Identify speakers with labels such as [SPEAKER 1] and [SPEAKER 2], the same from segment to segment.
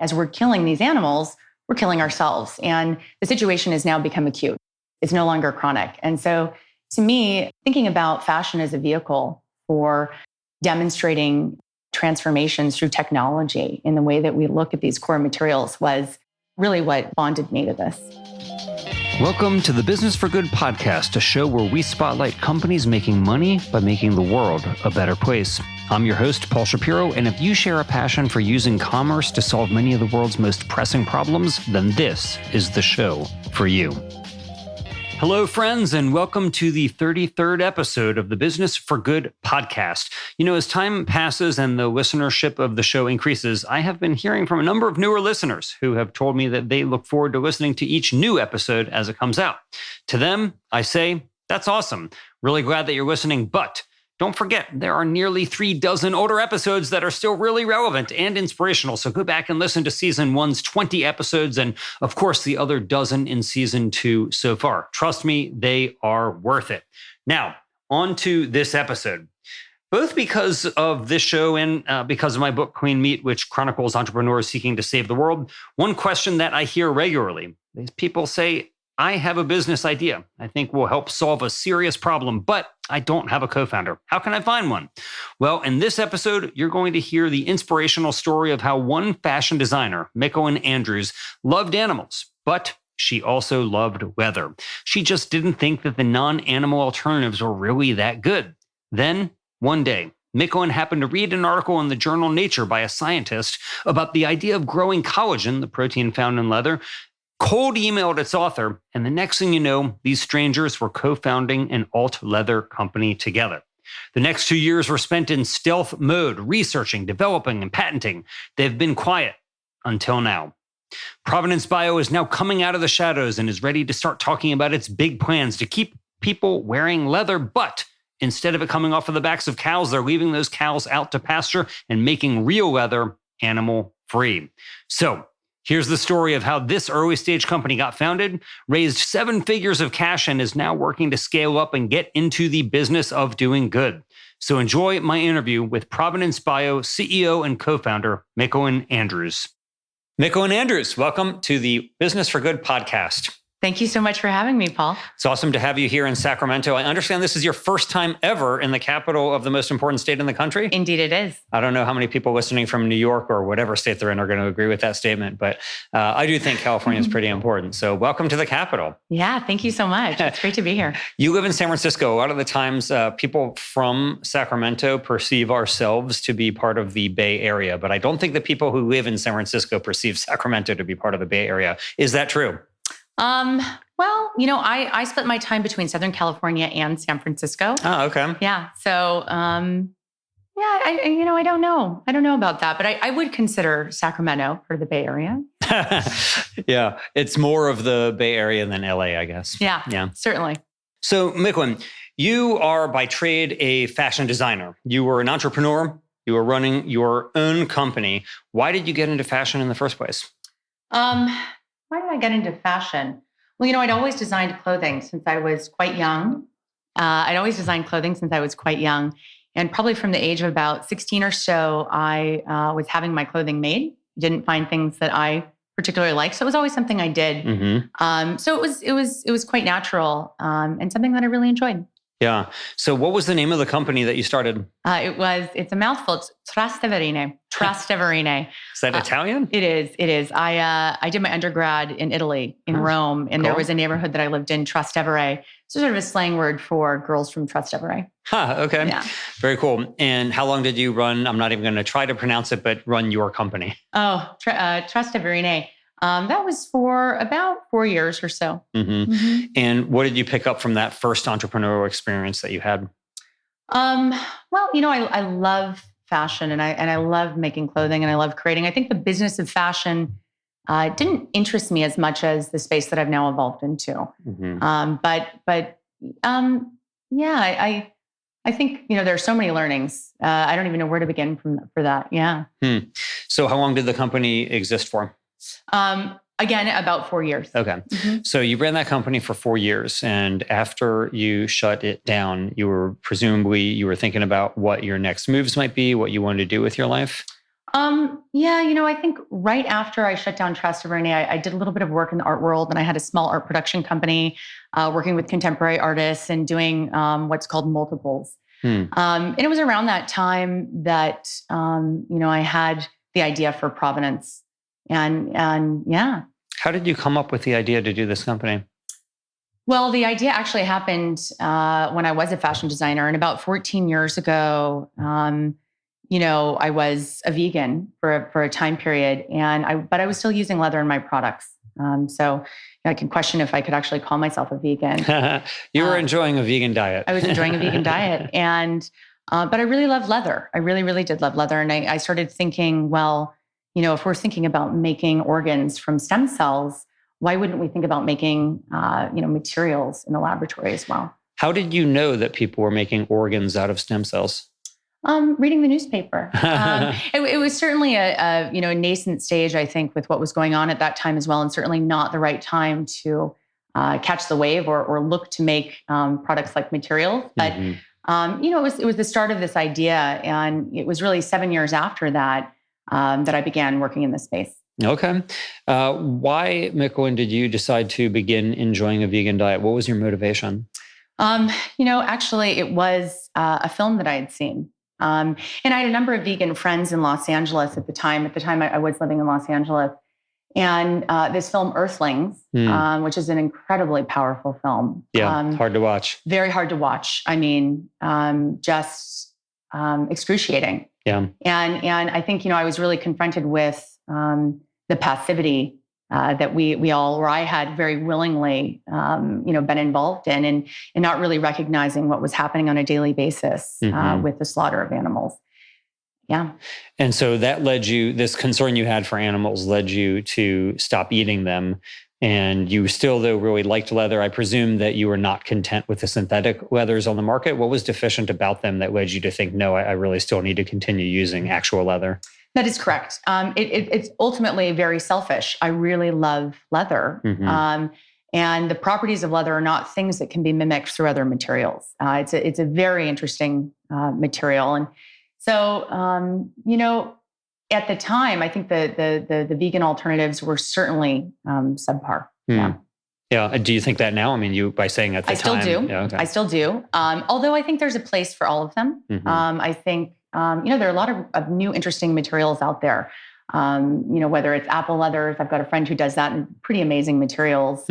[SPEAKER 1] as we're killing these animals, we're killing ourselves. And the situation has now become acute. It's no longer chronic. And so to me, thinking about fashion as a vehicle for demonstrating transformations through technology in the way that we look at these core materials was really what bonded me to this.
[SPEAKER 2] Welcome to the Business for Good podcast, a show where we spotlight companies making money by making the world a better place. I'm your host, Paul Shapiro, and if you share a passion for using commerce to solve many of the world's most pressing problems, then this is the show for you. Hello, friends, and welcome to the 33rd episode of the Business for Good podcast. You know, as time passes and the listenership of the show increases, I have been hearing from a number of newer listeners who have told me that they look forward to listening to each new episode as it comes out. To them, I say, that's awesome. Really glad that you're listening, but don't forget, there are nearly 36 older episodes that are still really relevant and inspirational. So go back and listen to season 1's 20 episodes and, of course, the other dozen in season 2 so far. Trust me, they are worth it. Now, on to this episode. Both because of this show and because of my book, Queen Meat, which chronicles entrepreneurs seeking to save the world, one question that I hear regularly is people say, I have a business idea I think will help solve a serious problem, but I don't have a co-founder. How can I find one? Well, in this episode, you're going to hear the inspirational story of how one fashion designer, Michalyn, loved animals, but she also loved leather. She just didn't think that the non-animal alternatives were really that good. Then, one day, Michalyn happened to read an article in the journal Nature by a scientist about the idea of growing collagen, the protein found in leather, cold emailed its author, and the next thing you know, these strangers were co-founding an alt leather company together. The next 2 years were spent in stealth mode, researching, developing, and patenting. They've been quiet until now. Provenance Bio is now coming out of the shadows and is ready to start talking about its big plans to keep people wearing leather, but instead of it coming off of the backs of cows, they're leaving those cows out to pasture and making real leather animal-free. So, here's the story of how this early stage company got founded, raised 7 figures of cash, and is now working to scale up and get into the business of doing good. So enjoy my interview with Provenance Bio CEO and co-founder, Michalyn. Michalyn, welcome to the Business for Good podcast.
[SPEAKER 1] Thank you so much for having me, Paul.
[SPEAKER 2] It's awesome to have you here in Sacramento. I understand this is your first time ever in the capital of the most important state in the country.
[SPEAKER 1] Indeed, it is.
[SPEAKER 2] I don't know how many people listening from New York or whatever state they're in are going to agree with that statement, but I do think California is pretty important. So welcome to the capital.
[SPEAKER 1] Yeah, thank you so much. It's great to be here.
[SPEAKER 2] You live in San Francisco. A lot of the times people from Sacramento perceive ourselves to be part of the Bay Area, but I don't think the people who live in San Francisco perceive Sacramento to be part of the Bay Area. Is that true?
[SPEAKER 1] Well, you know, I split my time between Southern California and San Francisco.
[SPEAKER 2] Oh, okay.
[SPEAKER 1] Yeah. So, I don't know. I don't know about that, but I would consider Sacramento part of the Bay Area.
[SPEAKER 2] Yeah. It's more of the Bay Area than LA, I guess.
[SPEAKER 1] Yeah. Certainly.
[SPEAKER 2] So, Michalyn, you are by trade a fashion designer. You were an entrepreneur. You were running your own company. Why did you get into fashion in the first place?
[SPEAKER 1] Why did I get into fashion? Well, you know, I'd always designed clothing since I was quite young. And probably from the age of about 16 or so, I was having my clothing made. Didn't find things that I particularly liked. So it was always something I did. Mm-hmm. So it was quite natural and something that I really enjoyed.
[SPEAKER 2] Yeah. So what was the name of the company that you started?
[SPEAKER 1] It's a mouthful. It's Trastevere.
[SPEAKER 2] Is that Italian?
[SPEAKER 1] It is. I did my undergrad in Italy, in Rome, and There was a neighborhood that I lived in, Trastevere. So sort of a slang word for girls from Trastevere.
[SPEAKER 2] Okay.
[SPEAKER 1] Yeah.
[SPEAKER 2] Very cool. And how long did you run? I'm not even going to try to pronounce it, but run your company.
[SPEAKER 1] Trastevere. That was for about 4 years or so.
[SPEAKER 2] Mm-hmm. Mm-hmm. And what did you pick up from that first entrepreneurial experience that you had?
[SPEAKER 1] Well, you know, I love fashion and I love making clothing and I love creating. I think the business of fashion didn't interest me as much as the space that I've now evolved into. Mm-hmm. I think, you know, there are so many learnings. I don't even know where to begin for that. Yeah.
[SPEAKER 2] So how long did the company exist for?
[SPEAKER 1] Again, about 4 years.
[SPEAKER 2] Okay. Mm-hmm. So you ran that company for 4 years. And after you shut it down, you were thinking about what your next moves might be, what you wanted to do with your life?
[SPEAKER 1] Yeah, I think right after I shut down Trust Verney, I did a little bit of work in the art world, and I had a small art production company working with contemporary artists and doing what's called multiples.
[SPEAKER 2] Hmm.
[SPEAKER 1] And it was around that time that I had the idea for Provenance, and yeah.
[SPEAKER 2] How did you come up with the idea to do this company?
[SPEAKER 1] Well, the idea actually happened when I was a fashion designer, and about 14 years ago. I was a vegan for a time period, but I was still using leather in my products. So I can question if I could actually call myself a vegan.
[SPEAKER 2] You were enjoying a vegan diet.
[SPEAKER 1] I was enjoying a vegan diet, but I really loved leather. I really, really did love leather, and I started thinking, well, if we're thinking about making organs from stem cells, why wouldn't we think about making materials in the laboratory as well?
[SPEAKER 2] How did you know that people were making organs out of stem cells?
[SPEAKER 1] Reading the newspaper. It was certainly a nascent stage, I think, with what was going on at that time as well, and certainly not the right time to catch the wave or look to make products like materials. But it was the start of this idea, and it was really 7 years after that that I began working in this space.
[SPEAKER 2] Okay. Why, Michalyn, did you decide to begin enjoying a vegan diet? What was your motivation?
[SPEAKER 1] Actually, it was a film that I had seen. And I had a number of vegan friends in Los Angeles at the time. At the time, I was living in Los Angeles. And this film, Earthlings, which is an incredibly powerful film.
[SPEAKER 2] Yeah, hard to watch.
[SPEAKER 1] Very hard to watch. I mean, just excruciating.
[SPEAKER 2] Yeah.
[SPEAKER 1] And I think, I was really confronted with the passivity that we all, or I had very willingly, been involved in, and not really recognizing what was happening on a daily basis with the slaughter of animals. Yeah.
[SPEAKER 2] And so that led you, this concern you had for animals led you to stop eating them. And you still, though, really liked leather. I presume that you were not content with the synthetic leathers on the market. What was deficient about them that led you to think, no, I really still need to continue using actual leather?
[SPEAKER 1] That is correct. It's ultimately very selfish. I really love leather. And the properties of leather are not things that can be mimicked through other materials. It's a very interesting material. And so, at the time, I think the vegan alternatives were certainly subpar. Yeah.
[SPEAKER 2] Yeah. Do you think that now? I mean, by saying at the time.
[SPEAKER 1] I still do.
[SPEAKER 2] Yeah, okay.
[SPEAKER 1] I still do. Although I think there's a place for all of them. I think, there are a lot of new interesting materials out there. Whether it's apple leathers, I've got a friend who does that, and pretty amazing materials.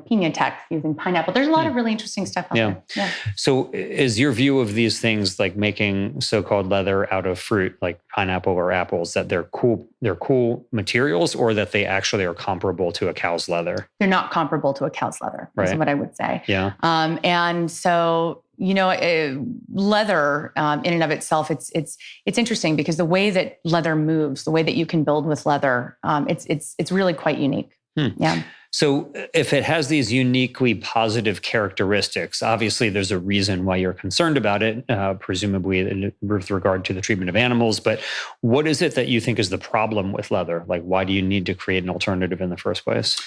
[SPEAKER 1] Pina tex using pineapple. There's a lot of really interesting stuff out there. Yeah.
[SPEAKER 2] So is your view of these things, like making so-called leather out of fruit, like pineapple or apples, that they're cool materials, or that they actually are comparable to a cow's leather?
[SPEAKER 1] They're not comparable to a cow's leather, is what I would say.
[SPEAKER 2] Yeah.
[SPEAKER 1] And so, leather in and of itself, it's interesting because the way that leather moves, the way that you can build with leather, it's really quite unique. Yeah.
[SPEAKER 2] So if it has these uniquely positive characteristics, obviously there's a reason why you're concerned about it, presumably with regard to the treatment of animals. But what is it that you think is the problem with leather? Like, why do you need to create an alternative in the first place?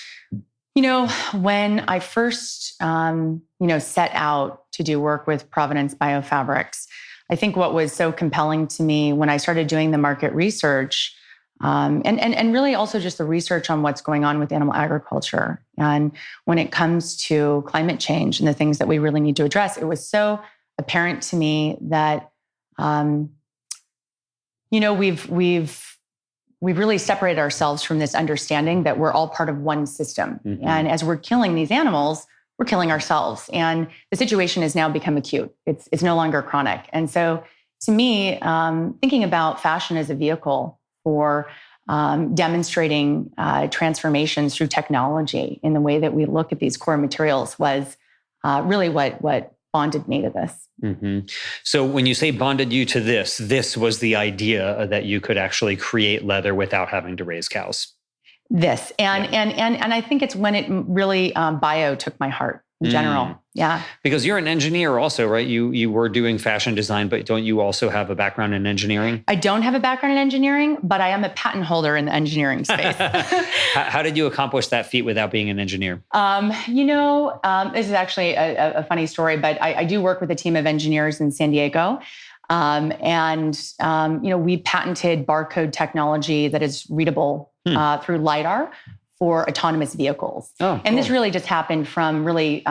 [SPEAKER 1] When I first, set out to do work with Provenance Bio fabrics, I think what was so compelling to me when I started doing the market research, and really also just the research on what's going on with animal agriculture. And when it comes to climate change and the things that we really need to address, it was so apparent to me that, we've really separated ourselves from this understanding that we're all part of one system. And as we're killing these animals, we're killing ourselves. And the situation has now become acute. It's no longer chronic. And so to me, thinking about fashion as a vehicle for demonstrating transformations through technology in the way that we look at these core materials was really what bonded me to this.
[SPEAKER 2] So when you say bonded you to this was the idea that you could actually create leather without having to raise cows. And I think it's when it really bio took my heart in general. Yeah. Because you're an engineer also, right? You were doing fashion design, but don't you also have a background in engineering? I
[SPEAKER 1] don't have a background in engineering, but I am a patent holder in the engineering space.
[SPEAKER 2] How did you accomplish that feat without being an engineer?
[SPEAKER 1] This is actually a funny story, but I do work with a team of engineers in San Diego. We patented barcode technology that is readable through LiDAR for autonomous vehicles.
[SPEAKER 2] Oh, cool.
[SPEAKER 1] And this really just happened from really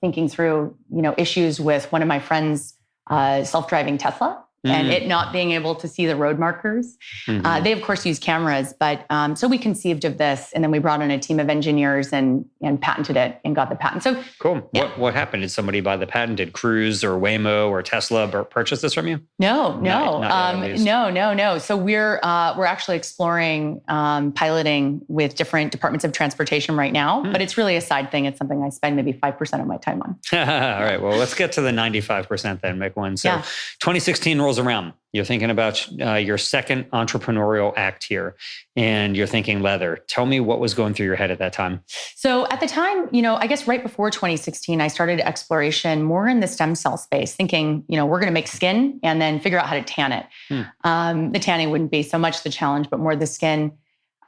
[SPEAKER 1] thinking through, issues with one of my friends' self-driving Tesla. And it not being able to see the road markers. They, of course, use cameras. But so we conceived of this, and then we brought in a team of engineers and patented it and got the patent. So
[SPEAKER 2] cool.
[SPEAKER 1] Yeah.
[SPEAKER 2] What happened? Did somebody buy the patent? Did Cruise or Waymo or Tesla purchase this from you?
[SPEAKER 1] No.
[SPEAKER 2] No.
[SPEAKER 1] So we're actually exploring piloting with different departments of transportation right now. But it's really a side thing. It's something I spend maybe 5% of my time on.
[SPEAKER 2] All right. Well, let's get to the 95% then, Michalyn. So 2016 rolls around. You're thinking about your second entrepreneurial act here, and you're thinking leather. Tell me what was going through your head at that time.
[SPEAKER 1] So at the time, I guess right before 2016, I started exploration more in the stem cell space, thinking, we're going to make skin and then figure out how to tan it. The tanning wouldn't be so much the challenge, but more the skin.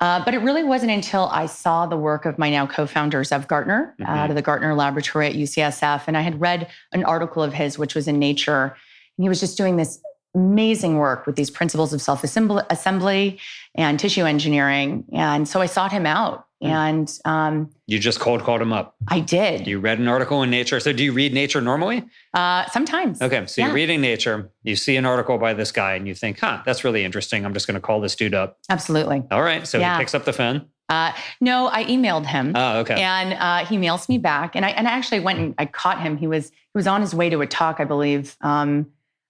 [SPEAKER 1] But it really wasn't until I saw the work of my now co-founders of Gartner, out of the Gartner Laboratory at UCSF. And I had read an article of his, which was in Nature. And he was just doing this amazing work with these principles of self-assembly and tissue engineering. And so I sought him out. And
[SPEAKER 2] you just cold called him up.
[SPEAKER 1] I did.
[SPEAKER 2] You read an article in Nature. So do you read Nature normally?
[SPEAKER 1] Sometimes.
[SPEAKER 2] Okay. So you're reading Nature, you see an article by this guy and you think, that's really interesting. I'm just going to call this dude up.
[SPEAKER 1] Absolutely.
[SPEAKER 2] All right. So he picks up the phone.
[SPEAKER 1] No, I emailed him.
[SPEAKER 2] Oh, okay.
[SPEAKER 1] And he mails me back. And I actually went and I caught him. He was on his way to a talk, I believe.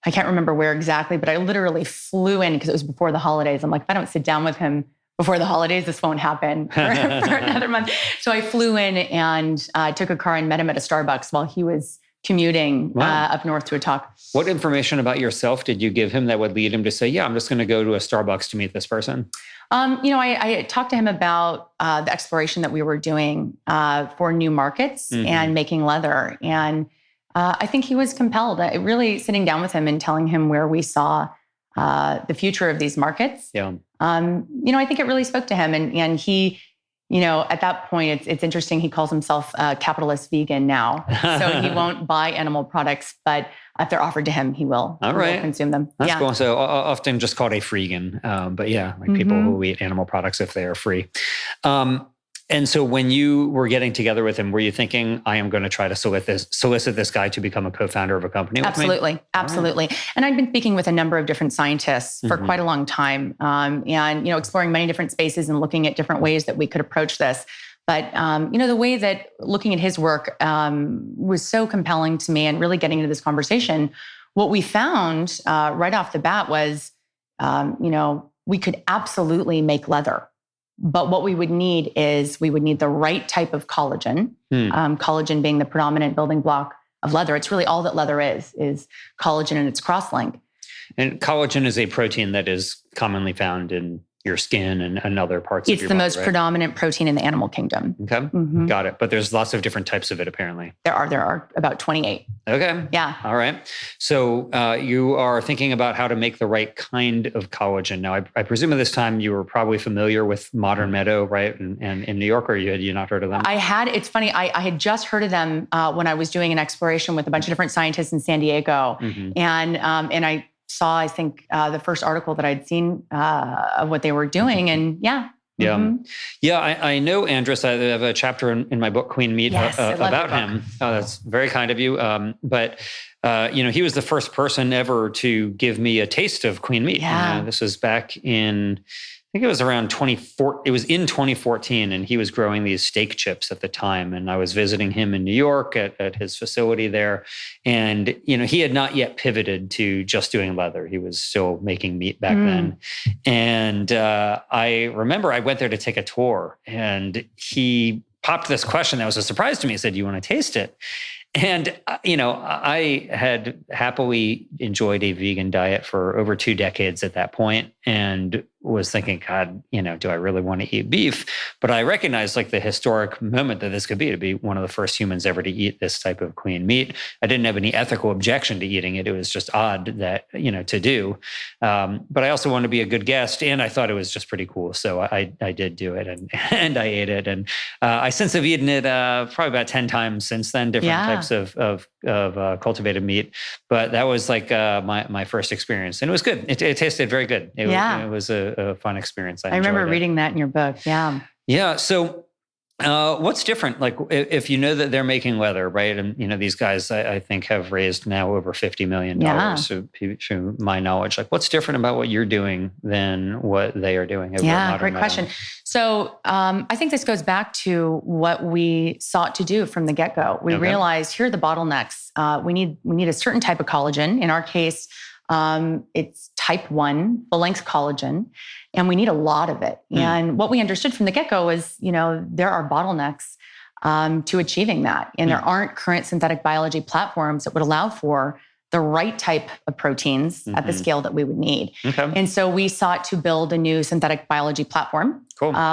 [SPEAKER 1] I can't remember where exactly, but I literally flew in because it was before the holidays. I'm like, if I don't sit down with him before the holidays, this won't happen for another month. So I flew in and took a car and met him at a Starbucks while he was commuting up north to a talk.
[SPEAKER 2] What information about yourself did you give him that would lead him to say, I'm just going to go to a Starbucks to meet this person?
[SPEAKER 1] I talked to him about the exploration that we were doing for new markets and making leather. And I think he was compelled. Really sitting down with him and telling him where we saw the future of these markets.
[SPEAKER 2] Yeah.
[SPEAKER 1] I think it really spoke to him. And he, at that point, it's interesting. He calls himself a capitalist vegan now. So he won't buy animal products, but if they're offered to him, he will.
[SPEAKER 2] All right.
[SPEAKER 1] He will consume them.
[SPEAKER 2] That's cool. So often just called a freegan. But people who eat animal products if they are free. And so when you were getting together with him, were you thinking, I am going to try to solicit this guy to become a co-founder of a company with me?
[SPEAKER 1] Absolutely. And I've been speaking with a number of different scientists for quite a long time, and exploring many different spaces and looking at different ways that we could approach this. But the way that looking at his work was so compelling to me, and really getting into this conversation, what we found right off the bat was, we could absolutely make leather. But what we would need is the right type of collagen, collagen being the predominant building block of leather. It's really all that leather is collagen and its cross-link.
[SPEAKER 2] And collagen is a protein that is commonly found in your skin and other parts of your body.
[SPEAKER 1] It's the most predominant protein in the animal kingdom.
[SPEAKER 2] Okay, got it. But there's lots of different types of it, apparently.
[SPEAKER 1] There are about 28.
[SPEAKER 2] Okay.
[SPEAKER 1] Yeah.
[SPEAKER 2] All right. So you are thinking about how to make the right kind of collagen. Now, I presume at this time you were probably familiar with Modern Meadow, right? And in New York, or had you not heard of them?
[SPEAKER 1] I had. It's funny. I had just heard of them when I was doing an exploration with a bunch of different scientists in San Diego. And I saw, I think, the first article that I'd seen of what they were doing. And I know Andrus. I have a chapter in my book, Queen Meat, about him. Oh, that's very kind of you. But he was the first person ever to give me a taste of Queen Meat. Yeah.
[SPEAKER 2] This was back in, I think it was around 2014. It was in 2014, and he was growing these steak chips at the time. And I was visiting him in New York at his facility there. And, he had not yet pivoted to just doing leather. He was still making meat back then. And I remember I went there to take a tour, and he popped this question that was a surprise to me. He said, "You want to taste it?" And, I had happily enjoyed a vegan diet for over 2 decades at that point, and was thinking, God, do I really want to eat beef? But I recognized the historic moment that this could be, to be one of the first humans ever to eat this type of clean meat. I didn't have any ethical objection to eating it. It was just odd that, to do. But I also wanted to be a good guest, and I thought it was just pretty cool. So I did do it, and I ate it. And I since have eaten it probably about 10 times since then, different types of cultivated meat, but that was like my first experience, and it was good. It tasted very good. It was a fun experience.
[SPEAKER 1] I remember reading that in your book. Yeah.
[SPEAKER 2] Yeah. So what's different? Like if you know that they're making leather, right? And these guys, I think, have raised now over $50 million. So, to my knowledge, like what's different about what you're doing than what they are doing?
[SPEAKER 1] Yeah, great question. So I think this goes back to what we sought to do from the get-go. We realized here are the bottlenecks. We need a certain type of collagen. In our case, it's type 1, full-length collagen, and we need a lot of it. And what we understood from the get-go was, there are bottlenecks to achieving that. And there aren't current synthetic biology platforms that would allow for the right type of proteins at the scale that we would need. And so we sought to build a new synthetic biology platform,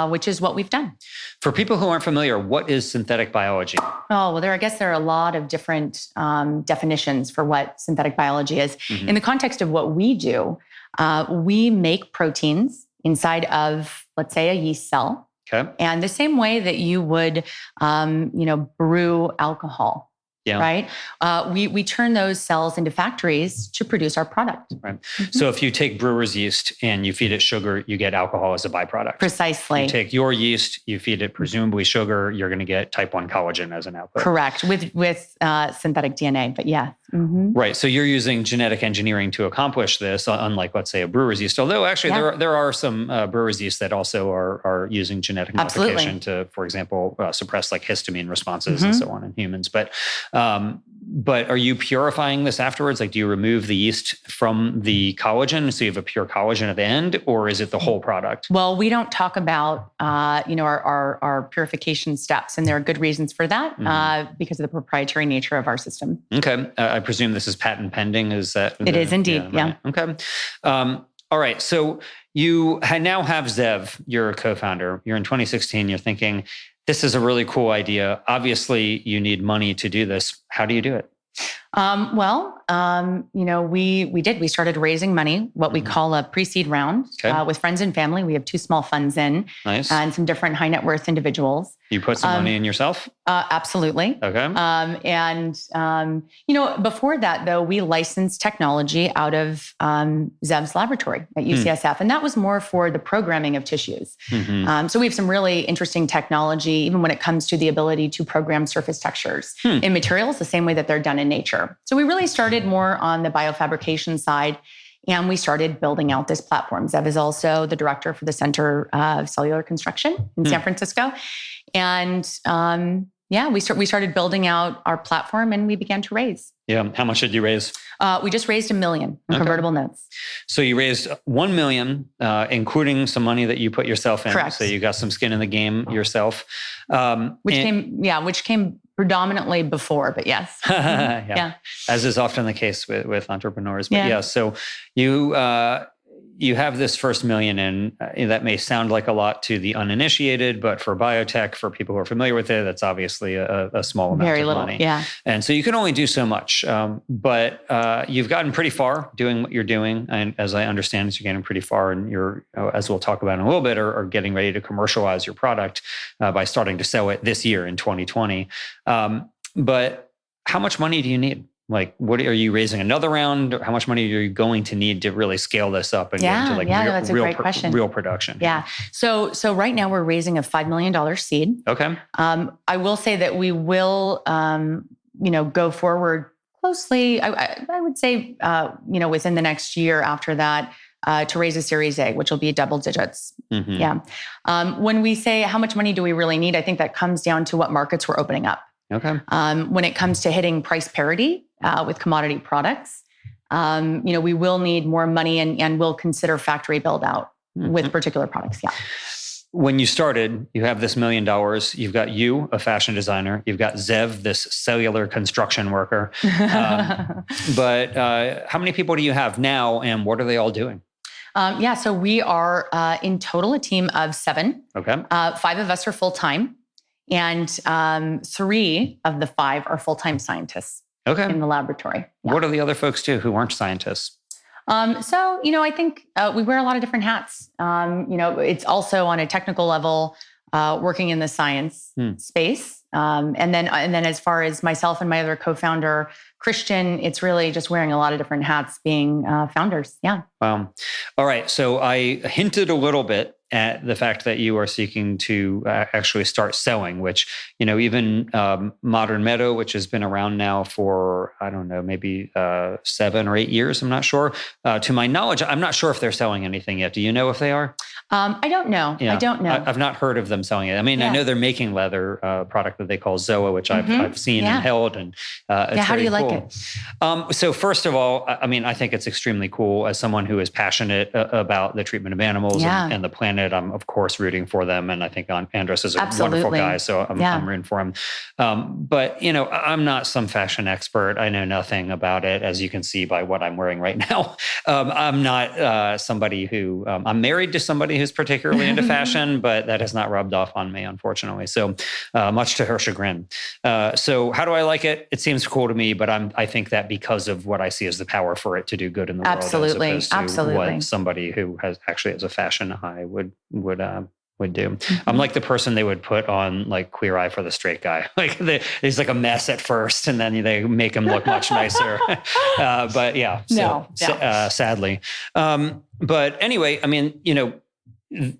[SPEAKER 1] which is what we've done.
[SPEAKER 2] For people who aren't familiar, what is synthetic biology?
[SPEAKER 1] Oh, well, I guess there are a lot of different definitions for what synthetic biology is. In the context of what we do, we make proteins inside of, let's say, a yeast cell. And the same way that you would, brew alcohol. Right. We turn those cells into factories to produce our product.
[SPEAKER 2] Right. So if you take brewer's yeast and you feed it sugar, you get alcohol as a byproduct.
[SPEAKER 1] Precisely.
[SPEAKER 2] You take your yeast, you feed it presumably sugar, you're going to get type 1 collagen as an output.
[SPEAKER 1] Correct. With synthetic DNA, but yeah.
[SPEAKER 2] Right. So you're using genetic engineering to accomplish this, unlike, let's say, a brewer's yeast. Although actually there are some brewer's yeast that also are using genetic modification to, for example, suppress like histamine responses and so on in humans. But are you purifying this afterwards? Like, do you remove the yeast from the collagen so you have a pure collagen at the end, or is it the whole product?
[SPEAKER 1] Well, we don't talk about our purification steps, and there are good reasons for that because of the proprietary nature of our system.
[SPEAKER 2] Okay, I presume this is patent pending. Is that?
[SPEAKER 1] It is indeed. Yeah.
[SPEAKER 2] Right. Okay. All right. So you now have Zev. You're a co-founder. You're in 2016. You're thinking, this is a really cool idea. Obviously, you need money to do this. How do you do it?
[SPEAKER 1] We started raising money, what we call a pre-seed round, with friends and family. We have 2 small funds in, and some different high net worth individuals.
[SPEAKER 2] You put some money in yourself?
[SPEAKER 1] Absolutely.
[SPEAKER 2] Okay.
[SPEAKER 1] Before that, though, we licensed technology out of Zev's laboratory at UCSF, and that was more for the programming of tissues. So we have some really interesting technology, even when it comes to the ability to program surface textures in materials the same way that they're done in nature. So we really started more on the biofabrication side, and we started building out this platform. Zev is also the director for the Center of Cellular Construction in San Francisco. And we started building out our platform, and we began to raise.
[SPEAKER 2] Yeah. How much did you raise?
[SPEAKER 1] We just raised $1 million in convertible notes.
[SPEAKER 2] So you raised $1 million, including some money that you put yourself in.
[SPEAKER 1] Correct.
[SPEAKER 2] So you got some skin in the game yourself.
[SPEAKER 1] Which came predominantly before, but yes.
[SPEAKER 2] As is often the case with entrepreneurs. But so you have this first $1 million in. That may sound like a lot to the uninitiated, but for biotech, for people who are familiar with it, that's obviously a small amount of money.
[SPEAKER 1] Yeah.
[SPEAKER 2] And so you can only do so much. But you've gotten pretty far doing what you're doing. And as I understand it, you're getting pretty far, and you're, as we'll talk about in a little bit, are getting ready to commercialize your product by starting to sell it this year in 2020. But how much money do you need? Like, what are you raising another round? How much money are you going to need to really scale this up and get into
[SPEAKER 1] that's a great question.
[SPEAKER 2] Real production?
[SPEAKER 1] Yeah. So right now we're raising a $5 million seed.
[SPEAKER 2] Okay.
[SPEAKER 1] I will say that we will, go forward closely. I would say, within the next year after that, to raise a Series A, which will be double digits. Yeah. When we say how much money do we really need, I think that comes down to what markets we're opening up.
[SPEAKER 2] Okay.
[SPEAKER 1] When it comes to hitting price parity with commodity products, we will need more money and we'll consider factory build out with particular products. Yeah.
[SPEAKER 2] When you started, you have this $1 million. You've got you, a fashion designer. You've got Zev, this cellular construction worker. But how many people do you have now, and what are they all doing?
[SPEAKER 1] So we are in total a team of 7.
[SPEAKER 2] Okay.
[SPEAKER 1] 5 of us are full time. And 3 of the 5 are full-time scientists in the laboratory. Yeah.
[SPEAKER 2] What do the other folks do who aren't scientists?
[SPEAKER 1] I think we wear a lot of different hats. It's also on a technical level, working in the science space. And then as far as myself and my other co-founder, Christian, it's really just wearing a lot of different hats being founders. Yeah.
[SPEAKER 2] Wow. All right. So I hinted a little bit at the fact that you are seeking to actually start selling, which, even Modern Meadow, which has been around now for, I don't know, maybe 7 or 8 years. I'm not sure. To my knowledge, I'm not sure if they're selling anything yet. Do you know if they are?
[SPEAKER 1] I don't know.
[SPEAKER 2] Yeah.
[SPEAKER 1] I don't know.
[SPEAKER 2] I've not heard of them selling it. I mean, I know they're making leather product that they call Zoa, which I've seen and held. And it's
[SPEAKER 1] how do you
[SPEAKER 2] cool.
[SPEAKER 1] like it?
[SPEAKER 2] So first of all, I mean, I think it's extremely cool as someone who is passionate about the treatment of animals and the planet. I'm of course rooting for them. And I think Andres is a wonderful guy. So I'm rooting for him. But, I'm not some fashion expert. I know nothing about it, as you can see by what I'm wearing right now. I'm not somebody who, I'm married to somebody who's particularly into fashion, but that has not rubbed off on me, unfortunately. So much to her chagrin. So how do I like it? It seems cool to me, but I think that because of what I see as the power for it to do good in the world, as opposed to what somebody who has a fashion eye would do. I'm like the person they would put on like Queer Eye for the Straight Guy. Like he's like a mess at first, and then they make him look much nicer. But yeah, sadly. But anyway, I mean,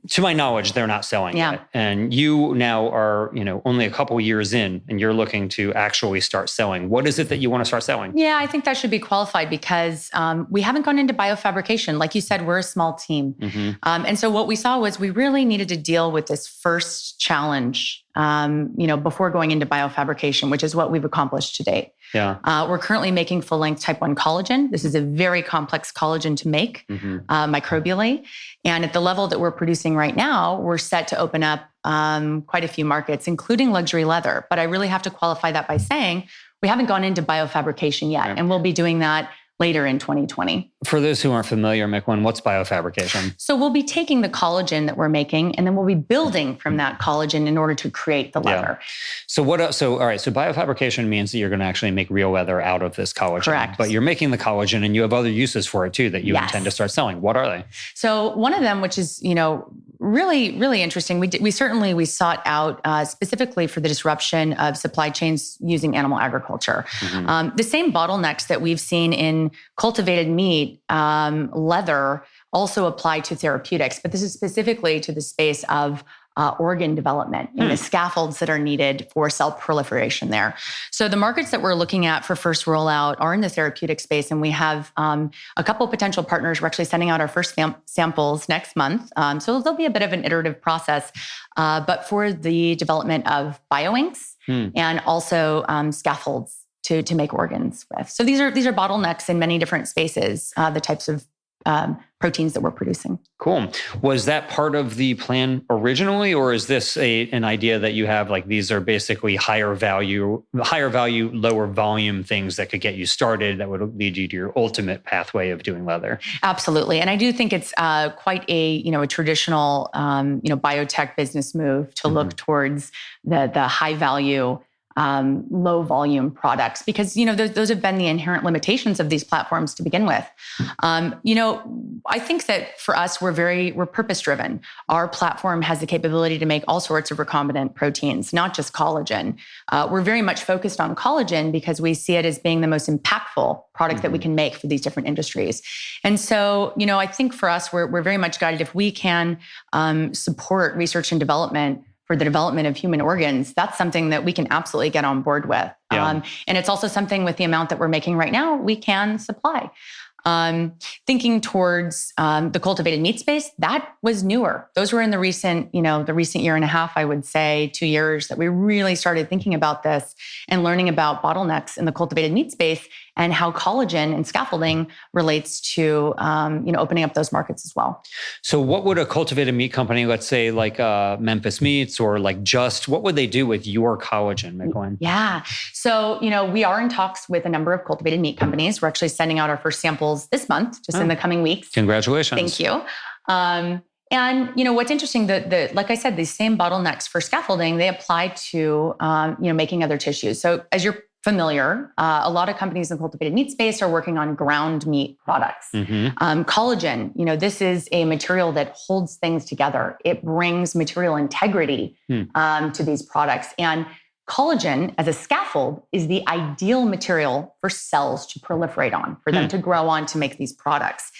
[SPEAKER 2] to my knowledge, they're not selling yet. And you now are, only a couple years in, and you're looking to actually start selling. What is it that you want to start selling?
[SPEAKER 1] Yeah, I think that should be qualified because we haven't gone into biofabrication. Like you said, we're a small team. And so what we saw was we really needed to deal with this first challenge, before going into biofabrication, which is what we've accomplished to date. We're currently making full-length type 1 collagen. This is a very complex collagen to make, microbially. And at the level that we're producing right now, we're set to open up quite a few markets, including luxury leather. But I really have to qualify that by saying we haven't gone into biofabrication yet, and we'll be doing that later in 2020.
[SPEAKER 2] For those who aren't familiar, Michalyn, what's biofabrication?
[SPEAKER 1] So we'll be taking the collagen that we're making, and then we'll be building from that collagen in order to create the leather.
[SPEAKER 2] So all right. So biofabrication means that you're going to actually make real leather out of this collagen.
[SPEAKER 1] Correct.
[SPEAKER 2] But you're making the collagen, and you have other uses for it too that you intend to start selling. What are they? So
[SPEAKER 1] one of them, which is really, really interesting. We sought out specifically for the disruption of supply chains using animal agriculture. The same bottlenecks that we've seen in cultivated meat, leather also apply to therapeutics, but this is specifically to the space of organ development and the scaffolds that are needed for cell proliferation there. So the markets that we're looking at for first rollout are in the therapeutic space, and we have a couple of potential partners. We're actually sending out our first samples next month. So there'll be a bit of an iterative process, but for the development of bioinks and also scaffolds to make organs with. So these are bottlenecks in many different spaces, the types of proteins that we're producing.
[SPEAKER 2] Cool. Was that part of the plan originally, or is this an idea that you have, like these are basically higher value, lower volume things that could get you started that would lead you to your ultimate pathway of doing leather? Absolutely.
[SPEAKER 1] And I do think it's quite a traditional biotech business move to look towards the high value low volume products, because those have been the inherent limitations of these platforms to begin with. I think that for us, we're purpose driven. Our platform has the capability to make all sorts of recombinant proteins, not just collagen. We're very much focused on collagen because we see it as being the most impactful product that we can make for these different industries. And so, I think for us, we're very much guided. If we can support research and development for the development of human organs, that's something that we can absolutely get on board with. And it's also something with the amount that we're making right now, we can supply. Thinking towards the cultivated meat space, that was newer. Those were in the recent year and a half, I would say 2 years, that we really started thinking about this and learning about bottlenecks in the cultivated meat space and how collagen and scaffolding relates to opening up those markets as well.
[SPEAKER 2] So what would a cultivated meat company, let's say like Memphis Meats or like Just, what would they do with your collagen, Michalyn?
[SPEAKER 1] Yeah. So, we are in talks with a number of cultivated meat companies. We're actually sending out our first samples this month, just in the coming weeks.
[SPEAKER 2] Congratulations.
[SPEAKER 1] Thank you. And what's interesting, like I said, these same bottlenecks for scaffolding, they apply to, making other tissues. So as you're familiar, a lot of companies in the cultivated meat space are working on ground meat products. Collagen, this is a material that holds things together. It brings material integrity to these products. And collagen as a scaffold is the ideal material for cells to proliferate on, for them to grow on to make these products.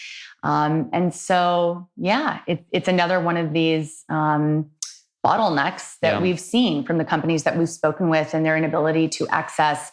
[SPEAKER 1] And so, it's another one of these bottlenecks that we've seen from the companies that we've spoken with and their inability to access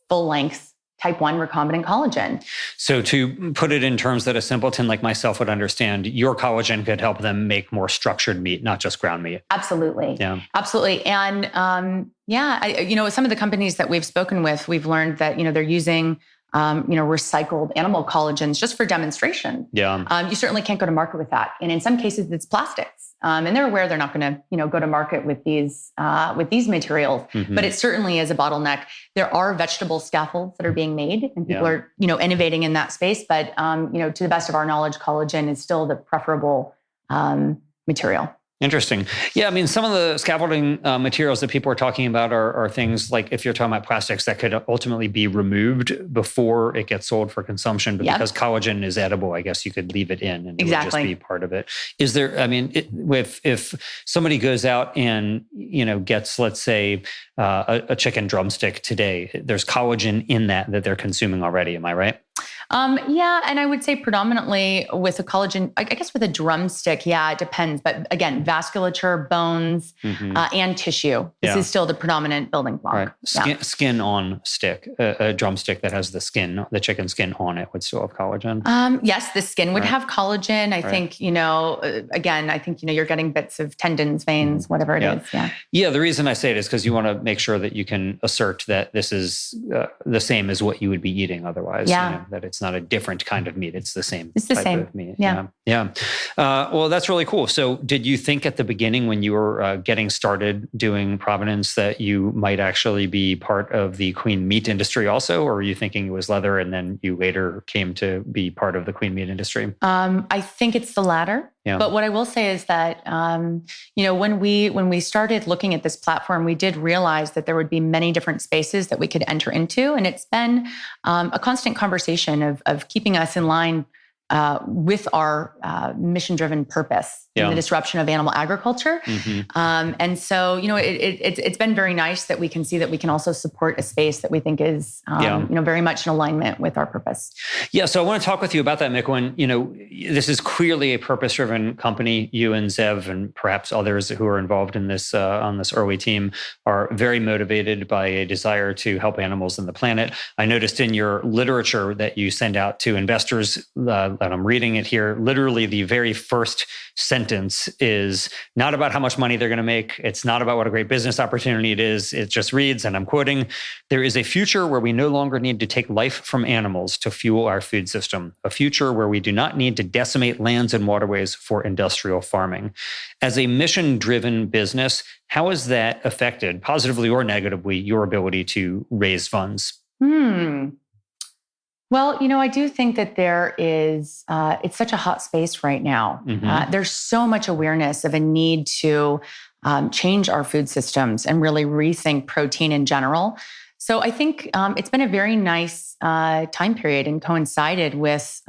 [SPEAKER 1] full-length type 1 recombinant collagen.
[SPEAKER 2] So to put it in terms that a simpleton like myself would understand, your collagen could help them make more structured meat, not just ground meat.
[SPEAKER 1] Absolutely.
[SPEAKER 2] Yeah.
[SPEAKER 1] Absolutely. And some of the companies that we've spoken with, we've learned that, they're using recycled animal collagens just for demonstration.
[SPEAKER 2] Yeah.
[SPEAKER 1] You certainly can't go to market with that. And in some cases, it's plastics. And they're aware they're not going to, go to market with these materials.
[SPEAKER 2] Mm-hmm.
[SPEAKER 1] But it certainly is a bottleneck. There are vegetable scaffolds that are being made, and people are, innovating in that space. But to the best of our knowledge, collagen is still the preferable material.
[SPEAKER 2] Interesting. Yeah, I mean, some of the scaffolding materials that people are talking about are things like, if you're talking about plastics, that could ultimately be removed before it gets sold for consumption. But because collagen is edible, I guess you could leave it in and it would just be part of it. Is there, I mean, if somebody goes out and, gets, let's say, a chicken drumstick today, there's collagen in that they're consuming already. Am I right?
[SPEAKER 1] And I would say predominantly with a collagen, I guess with a drumstick, it depends. But again, vasculature, bones, and tissue. This is still the predominant building block.
[SPEAKER 2] Right. Skin on stick, a drumstick that has the chicken skin on it would still have collagen.
[SPEAKER 1] Yes, the skin would have collagen. I think, you're getting bits of tendons, veins, whatever it is. Yeah.
[SPEAKER 2] Yeah. The reason I say it is because you want to make sure that you can assert that this is the same as what you would be eating otherwise.
[SPEAKER 1] Yeah.
[SPEAKER 2] That it's not a different kind of meat. It's the same.
[SPEAKER 1] It's the
[SPEAKER 2] type
[SPEAKER 1] same
[SPEAKER 2] of meat.
[SPEAKER 1] Yeah.
[SPEAKER 2] Well, that's really cool. So did you think at the beginning when you were getting started doing Provenance that you might actually be part of the queen meat industry also? Or were you thinking it was leather and then you later came to be part of the queen meat industry?
[SPEAKER 1] I think it's the latter. Yeah. But what I will say is that, when we started looking at this platform, we did realize that there would be many different spaces that we could enter into. And it's been a constant conversation of keeping us in line with our mission-driven purpose in the disruption of animal agriculture. And so, it's been very nice that we can see that we can also support a space that we think is, very much in alignment with our purpose.
[SPEAKER 2] Yeah. So I want to talk with you about that, Michalyn. This is clearly a purpose-driven company. You and Zev and perhaps others who are involved in this on this early team are very motivated by a desire to help animals and the planet. I noticed in your literature that you send out to investors, that I'm reading it here, literally the very first sentence is not about how much money they're going to make. It's not about what a great business opportunity it is. It just reads, and I'm quoting, "There is a future where we no longer need to take life from animals to fuel our food system, a future where we do not need to decimate lands and waterways for industrial farming." As a mission-driven business, how has that affected, positively or negatively, your ability to raise funds?
[SPEAKER 1] Well, I do think that there is, it's such a hot space right now. There's so much awareness of a need to change our food systems and really rethink protein in general. So I think it's been a very nice time period and coincided with,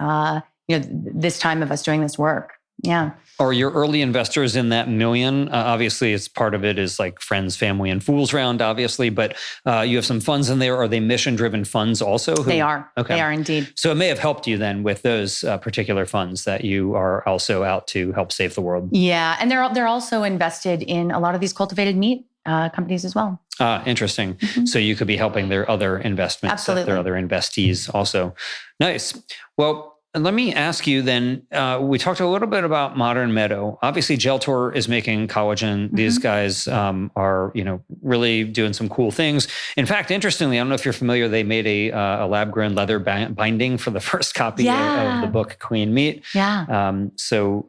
[SPEAKER 1] this time of us doing this work. Yeah.
[SPEAKER 2] Are your early investors in that million? Obviously, it's part of it is like friends, family, and fools round, obviously, but you have some funds in there. Are they mission-driven funds also?
[SPEAKER 1] They are. Okay. They are indeed.
[SPEAKER 2] So it may have helped you then with those particular funds that you are also out to help save the world.
[SPEAKER 1] Yeah. And they're also invested in a lot of these cultivated meat companies as well.
[SPEAKER 2] Interesting. So you could be helping their other investments, their other investees also. Nice. Well, and let me ask you then, we talked a little bit about Modern Meadow. Obviously, Geltor is making collagen. These guys are, really doing some cool things. In fact, interestingly, I don't know if you're familiar, they made a lab-grown leather binding for the first copy of the book, Queen Meat.
[SPEAKER 1] Yeah.
[SPEAKER 2] So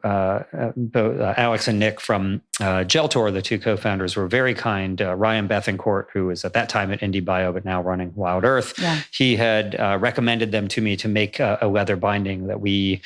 [SPEAKER 2] both Alex and Nick from Geltor, the two co-founders, were very kind. Ryan Bethencourt, who was at that time at Indie Bio, but now running Wild Earth, he had recommended them to me to make a leather binding that we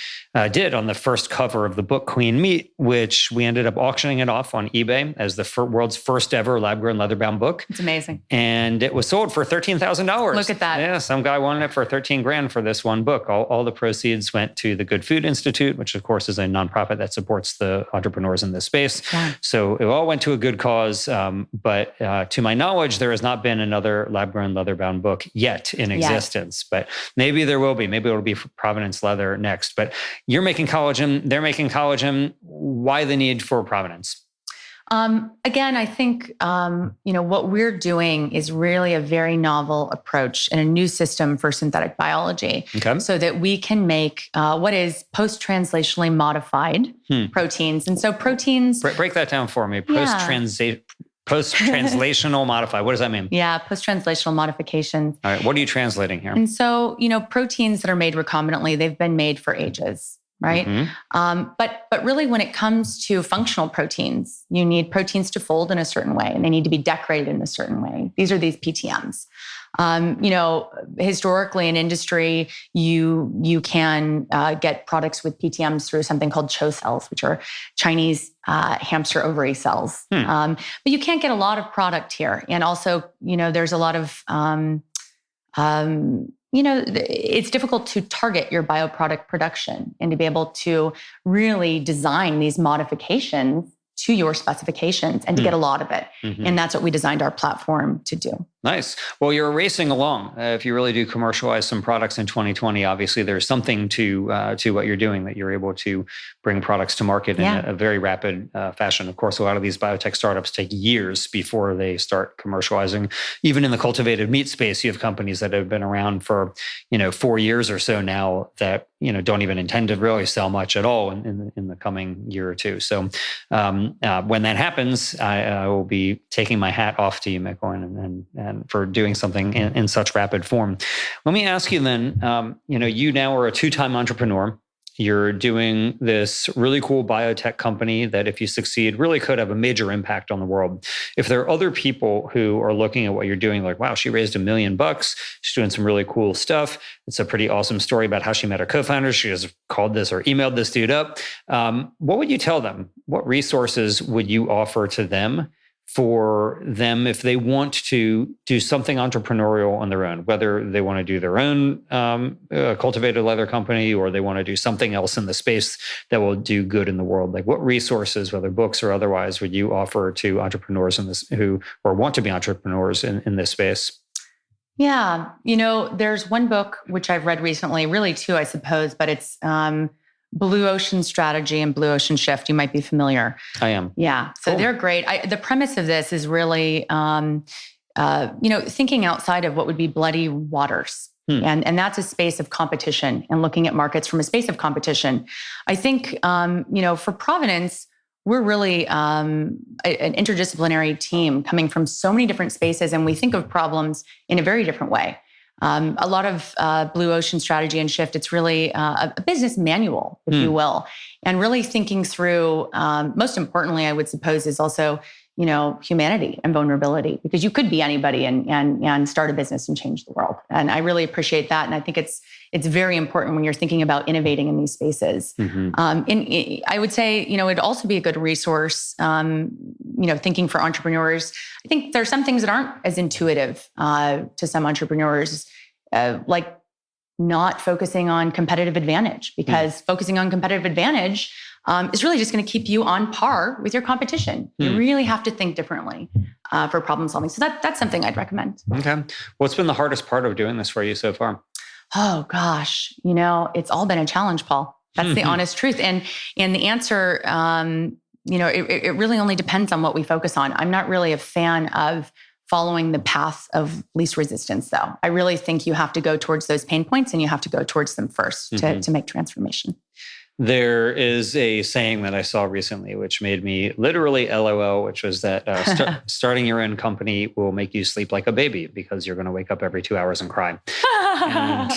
[SPEAKER 2] did on the first cover of the book, Queen Meat, which we ended up auctioning it off on eBay as the world's first ever lab-grown leather-bound book.
[SPEAKER 1] It's amazing.
[SPEAKER 2] And it was sold for $13,000.
[SPEAKER 1] Look at that.
[SPEAKER 2] Yeah, some guy wanted it for $13,000 for this one book. All the proceeds went to the Good Food Institute, which of course is a nonprofit that supports the entrepreneurs in this space. So it all went to a good cause. But to my knowledge, there has not been another lab-grown leather-bound book yet in existence. But maybe there will be. Maybe it'll be Provenance Leather next. But you're making collagen. They're making collagen. Why the need for Provenance?
[SPEAKER 1] Again, I think, what we're doing is really a very novel approach and a new system for synthetic biology so that we can make what is post-translationally modified proteins. And so proteins...
[SPEAKER 2] Break that down for me. Post-translational modified. What does that mean?
[SPEAKER 1] Yeah, post-translational modifications.
[SPEAKER 2] All right. What are you translating here?
[SPEAKER 1] And so, proteins that are made recombinantly, they've been made for ages. Right. But really, when it comes to functional proteins, you need proteins to fold in a certain way, and they need to be decorated in a certain way. These are these PTMs. Historically in industry, you can get products with PTMs through something called CHO cells, which are Chinese hamster ovary cells. But you can't get a lot of product here. And also, there's a lot of it's difficult to target your bioproduct production and to be able to really design these modifications to your specifications and to get a lot of it. And that's what we designed our platform to do.
[SPEAKER 2] Nice. Well, you're racing along. If you really do commercialize some products in 2020, obviously there's something to what you're doing, that you're able to bring products to market in a very rapid fashion. Of course, a lot of these biotech startups take years before they start commercializing. Even in the cultivated meat space, you have companies that have been around for 4 years or so now that don't even intend to really sell much at all in the coming year or two. So when that happens, I will be taking my hat off to you, Michalyn, and for doing something in such rapid form. Let me ask you then, you now are a 2-time entrepreneur. You're doing this really cool biotech company that, if you succeed, really could have a major impact on the world. If there are other people who are looking at what you're doing, like, wow, she raised $1 million. She's doing some really cool stuff. It's a pretty awesome story about how she met her co-founder. She just called this or emailed this dude up. What would you tell them? What resources would you offer to them for them if they want to do something entrepreneurial on their own, whether they want to do their own cultivated leather company or they want to do something else in the space that will do good in the world? Like, what resources, whether books or otherwise, would you offer to entrepreneurs in this who want to be entrepreneurs in this space?
[SPEAKER 1] Yeah. There's one book which I've read recently, really two, I suppose, but it's Blue Ocean Strategy and Blue Ocean Shift. You might be familiar.
[SPEAKER 2] I am.
[SPEAKER 1] Yeah. So they're great. The premise of this is really, thinking outside of what would be bloody waters. And that's a space of competition and looking at markets from a space of competition. I think, for Provenance, we're really an interdisciplinary team coming from so many different spaces, and we think of problems in a very different way. A lot of Blue Ocean Strategy and Shift, it's really a business manual, if you will, and really thinking through, most importantly, I would suppose, is also, humanity and vulnerability, because you could be anybody and start a business and change the world. And I really appreciate that. And I think it's very important when you're thinking about innovating in these spaces. I would say, it'd also be a good resource, thinking for entrepreneurs. I think there's some things that aren't as intuitive to some entrepreneurs, like not focusing on competitive advantage, because focusing on competitive advantage is really just going to keep you on par with your competition. You really have to think differently for problem solving. So that's something I'd recommend. Okay.
[SPEAKER 2] What's been the hardest part of doing this for you so far?
[SPEAKER 1] Oh gosh, it's all been a challenge, Paul. That's the honest truth. And the answer, it really only depends on what we focus on. I'm not really a fan of following the path of least resistance, though. I really think you have to go towards those pain points and you have to go towards them first to make transformation.
[SPEAKER 2] There is a saying that I saw recently, which made me literally LOL, which was that starting your own company will make you sleep like a baby because you're going to wake up every 2 hours and cry. And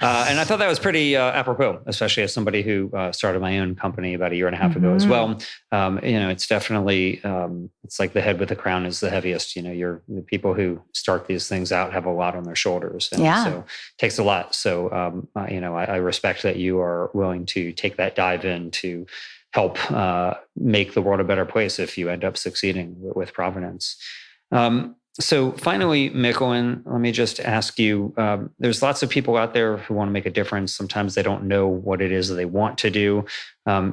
[SPEAKER 2] I thought that was pretty apropos, especially as somebody who started my own company about 1.5 years ago as well. It's definitely, it's like the head with the crown is the heaviest. The people who start these things out have a lot on their shoulders. And so it takes a lot. So, I respect that you are willing to take that dive in to help make the world a better place if you end up succeeding with Provenance. So finally, Michalyn, let me just ask you, there's lots of people out there who want to make a difference. Sometimes they don't know what it is that they want to do.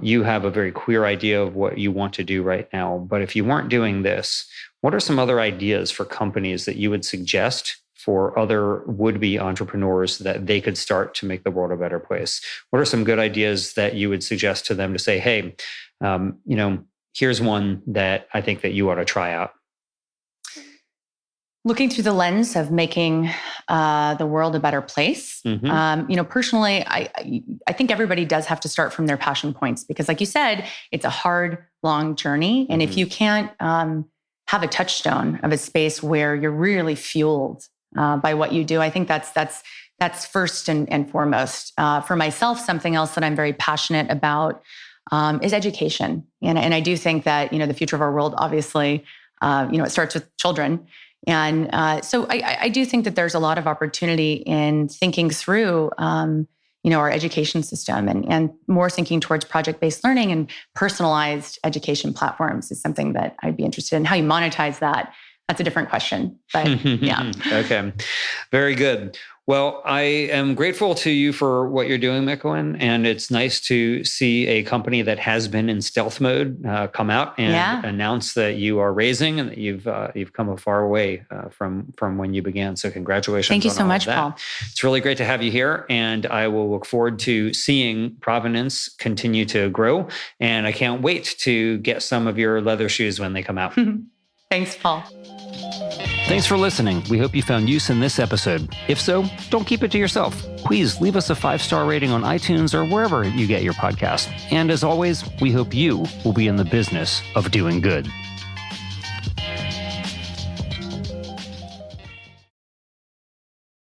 [SPEAKER 2] You have a very clear idea of what you want to do right now. But if you weren't doing this, what are some other ideas for companies that you would suggest for other would-be entrepreneurs that they could start to make the world a better place? What are some good ideas that you would suggest to them to say, hey, here's one that I think that you ought to try out?
[SPEAKER 1] Looking through the lens of making the world a better place. Personally, I think everybody does have to start from their passion points because, like you said, it's a hard, long journey. And if you can't have a touchstone of a space where you're really fueled by what you do, I think that's first and foremost. For myself, something else that I'm very passionate about is education. And I do think that, the future of our world, obviously, it starts with children. And so I do think that there's a lot of opportunity in thinking through, our education system and more thinking towards project-based learning and personalized education platforms is something that I'd be interested in. How you monetize that, that's a different question. But yeah.
[SPEAKER 2] Okay. Very good. Well, I am grateful to you for what you're doing, Michalyn, and it's nice to see a company that has been in stealth mode come out and announce that you are raising and that you've come a far way from when you began. So congratulations.
[SPEAKER 1] Thank you so much, Paul.
[SPEAKER 2] It's really great to have you here, and I will look forward to seeing Provenance continue to grow. And I can't wait to get some of your leather shoes when they come out.
[SPEAKER 1] Thanks, Paul.
[SPEAKER 2] Thanks for listening. We hope you found use in this episode. If so, don't keep it to yourself. Please leave us a 5-star rating on iTunes or wherever you get your podcasts. And as always, we hope you will be in the business of doing good.